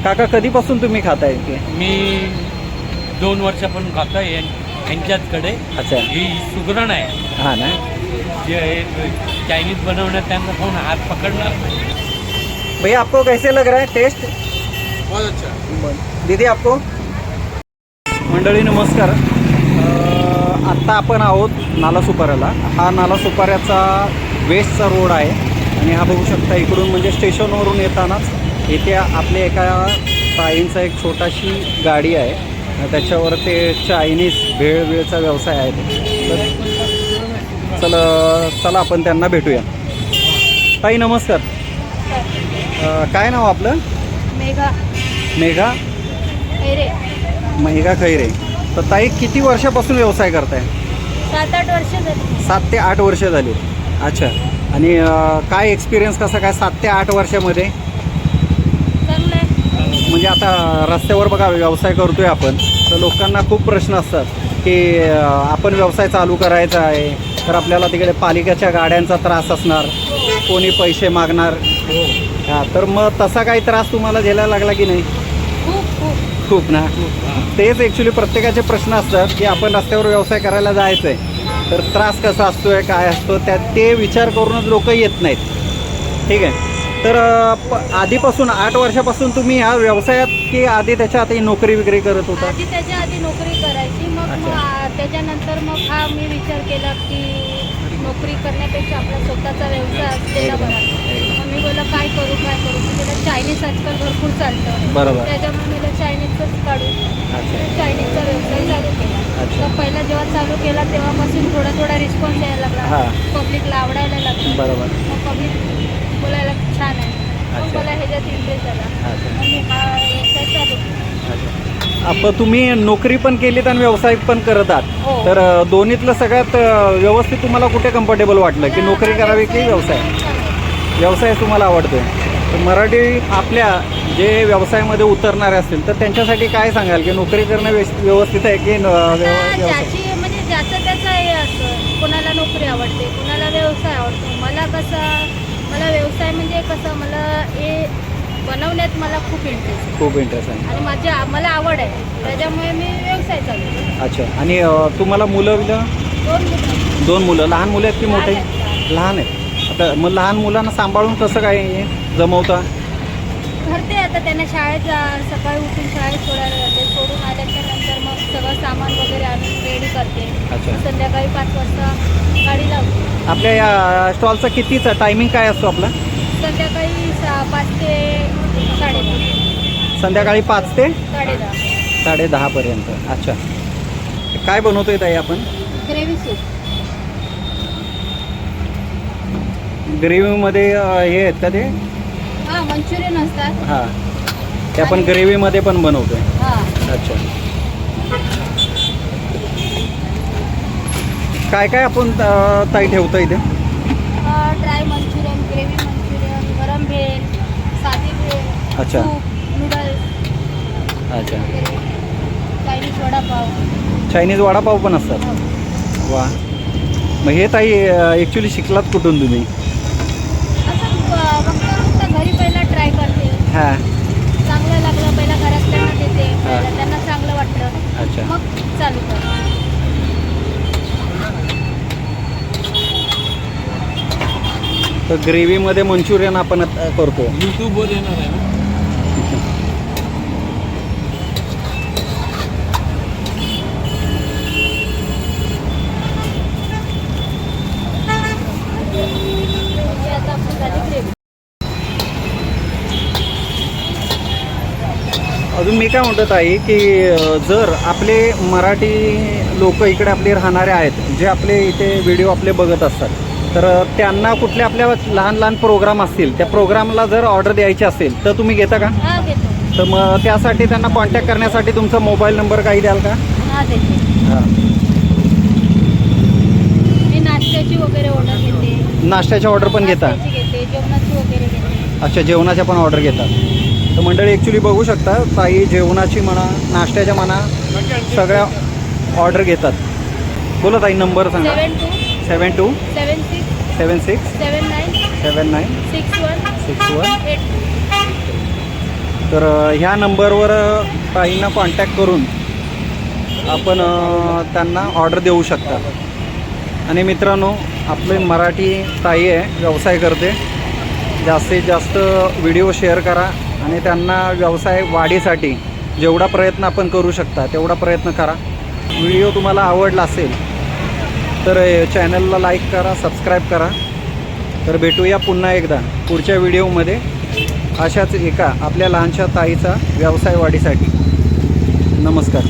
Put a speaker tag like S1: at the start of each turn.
S1: काका कधीपासून तुम्ही खाताय ते?
S2: मी 2 वर्षापासून खातोय यांच्याचकडे.
S1: अच्छा.
S2: ही सुगरण आहे.
S1: हाँ ना.
S2: जे चायनीज बनवण्यात त्यांना कोण हात पकडणार नाही.
S1: भैया आपको कैसे लग रहा है टेस्ट?
S3: बहुत अच्छा.
S1: दीदी आपको? मंडळी नमस्कार. आत्ता आपण आहोत नालासोपाऱ्याला. हा नालासोपाऱ्याचा वेस्टचा रोड आहे आणि हा बघू शकता इकडून म्हणजे स्टेशनवरून येतानाच इथे आपल्या एका ताईंचा एक छोटाशी गाडी आहे, त्याच्यावर ते चायनीज भेळचा व्यवसाय आहे. तर चला आपण त्यांना भेटूया. ताई नमस्कार. काय नाव आपलं?
S4: मेघा
S1: मेघा
S4: खैरे.
S1: मेघा खैरे. तर ताई किती वर्षापासून व्यवसाय करताय?
S4: 7-8 वर्ष झाली.
S1: 7 ते 8 वर्ष झाली. अच्छा. आणि काय एक्सपिरियन्स कसा काय 7 ते 8 वर्षामध्ये?
S4: चांगलं आहे.
S1: म्हणजे आता रस्त्यावर बघा व्यवसाय करतोय आपण, तर लोकांना खूप प्रश्न असतात की आपण व्यवसाय चालू करायचा आहे तर आपल्याला तिकडे पालिकेच्या गाड्यांचा त्रास असणार, कोणी पैसे मागणार. हां, तर मग तसा काही त्रास तुम्हाला झेलायला लागला की नाही?
S4: खूप खूप
S1: खूप ना. तेच ॲक्च्युली प्रत्येकाचे प्रश्न असतात की आपण रस्त्यावर व्यवसाय करायला जायचं आहे तर त्रास कसा असतो आहे, काय असतो, ते विचार करूनच लोक येत नाहीत. ठीक आहे. तर आधीपासून 8 वर्षापासून तुम्ही ह्या व्यवसायात की आधी त्याच्या आधी नोकरी वगैरे करत होता?
S4: आधी त्याच्या आधी नोकरी करायची. मग त्याच्यानंतर मग हा मी विचार केला की नोकरी करण्यापेक्षा आपला स्वतःचा व्यवसाय असलेला बरा. मग मी बोला काय करू त्याला चायनीज आजकाल भरपूर चालतं.
S1: बरोबर.
S4: त्याच्यामुळे मला चायनीजचंच काढू.
S1: अच्छा.
S4: चायनीजचा व्यवसाय चालू केला.
S1: अच्छा.
S4: तर पहिला जेव्हा चालू केला तेव्हापासून थोडा रिस्पॉन्स यायला लागला.
S1: हां.
S4: पब्लिकला आवडायला लागलं.
S1: बरोबर.
S4: मग पब्लिक बोलायला छान आहे. मग
S1: अच्छा.
S4: मला ह्याच्यात इंटरेस्ट आला.
S1: अच्छा.
S4: मग मी हा व्यवसाय चालू केला.
S1: अच्छा. आपण तुम्ही नोकरी पण केलीत आणि व्यवसाय पण करत आहात,
S4: हो.
S1: तर दोन्हीतलं सगळ्यात व्यवस्थित तुम्हाला कुठे कम्फर्टेबल वाटलं की नोकरी करावी की व्यवसाय? व्यवसाय तुम्हाला आवडतोय. तर मराठी आपल्या जे व्यवसायामध्ये उतरणारे असतील तर त्यांच्यासाठी काय सांगाल की नोकरी करणं व्यवस्थित आहे की व्यवसाय?
S4: ज्याची म्हणजे ज्याचं त्याचं हे असतं. कोणाला नोकरी आवडते, कोणाला व्यवसाय आवडतो. मला व्यवसाय म्हणजे कसं, मला हे बनवण्यात मला खूप
S1: इंटरेस्ट आहे
S4: आणि मला आवड आहे. त्याच्यामुळे मी व्यवसाय चालू केला.
S1: अच्छा. आणि तुम्हाला मुलं 2 मुलं? लहान मुलं आहेत की मोठे? लहान आहेत. आता मग लहान मुलांना सांभाळून कसं काय जमवता?
S4: करते आता त्यांना शाळेत सकाळी उठून शाळेत सोडायला जाते. सोडून आल्याच्या नंतर मग सगळं सामान वगैरे आणून रेडी करते.
S1: अच्छा.
S4: संध्याकाळी 5 वाजता गाडी लावते.
S1: आपल्या या स्टॉलचा कितीचा टायमिंग काय असतो आपला?
S4: संध्याकाळी 5 ते 10:30.
S1: संध्याकाळी 5 ते
S4: 10:30.
S1: 10:30 पर्यंत. अच्छा. काय बनवतोय ताई आपण?
S4: Gravy soup.
S1: ग्रेव्हीमध्ये हे आहेत का ते?
S4: हां, मंचुरियन असतात.
S1: हां, ते आपण ग्रेव्हीमध्ये पण बनवतोय.
S4: हां.
S1: अच्छा. काय काय आपण ताई ठेवतो इथे?
S4: ड्राय मंचुरियन, ग्रेव्ही मंचुरियन, गरम भेळ, साधी भेळ,
S1: अच्छा.
S4: सूप, नूडल्स
S1: अच्छा.
S4: वगैरे, चायनीज वडापाव.
S1: चायनीज वडापाव पण असतात.
S4: हो.
S1: वा. मग हे ताई ॲक्च्युली शिकलात कुठून तुम्ही?
S4: असं फक्त घरी पहिला ट्राय करते.
S1: हां.
S4: चांगलं लागलं पहिला घरातल्यांना देते.
S1: हां.
S4: त्यांना चांगलं वाटलं
S1: अच्छा.
S4: मग चालू करते.
S1: तर ग्रेव्हीमध्ये मंचुरियन आपण करतो.
S2: यूट्यूबवर येणार आहे ना.
S4: आता आपण झाली ग्रेव्ही.
S1: अजून मी काय म्हणतो ताई की जर आपले मराठी लोक इकडे आपले राहणारे आहेत, जे आपले इथे व्हिडिओ आपले बघत असतात, तर त्यांना कुठले आपल्या लहान लहान प्रोग्राम असतील, त्या प्रोग्रामला जर ऑर्डर द्यायची असेल तर तुम्ही घेता का?
S4: हां, घेतो.
S1: तर मग त्यासाठी त्यांना कॉन्टॅक्ट करण्यासाठी तुमचा मोबाईल नंबर काही द्याल का?
S4: हां, देते.
S1: हां.
S4: मी नाश्त्याची वगैरे ऑर्डर घेते.
S1: नाश्त्याची ऑर्डर पण घेता?
S4: नाश्त्याची घेते, जेवणाची वगैरे घेते.
S1: अच्छा, जेवणाच्या पण ऑर्डर घेतात. तर मंडळी ॲक्च्युली बघू शकता ताई जेवणाची म्हणा, नाश्त्याच्या म्हणा, सगळ्या ऑर्डर घेतात. बोला ताई, नंबर सांगा.
S4: 72
S1: 72
S4: 76
S1: 76
S4: 79
S1: 79
S4: 61
S1: 61.
S4: 82.
S1: तर ह्या नंबरवर ताईंना कॉन्टॅक्ट करून आपण त्यांना ऑर्डर देऊ शकता. आणि मित्रांनो, आपली मराठी ताई आहे, व्यवसाय करते. जास्तीत जास्त व्हिडिओ शेअर करा आणि त्यांना व्यवसाय वाढीसाठी जेवढा प्रयत्न आपण करू शकता तेवढा प्रयत्न करा. व्हिडिओ तुम्हाला आवडला असेल तर चॅनलला लाईक करा, सबस्क्राईब करा. तर भेटूया पुन्हा एकदा पुढच्या व्हिडिओमध्ये अशाच एका आपल्या लहानशा ताईचा व्यवसाय वाढीसाठी. नमस्कार.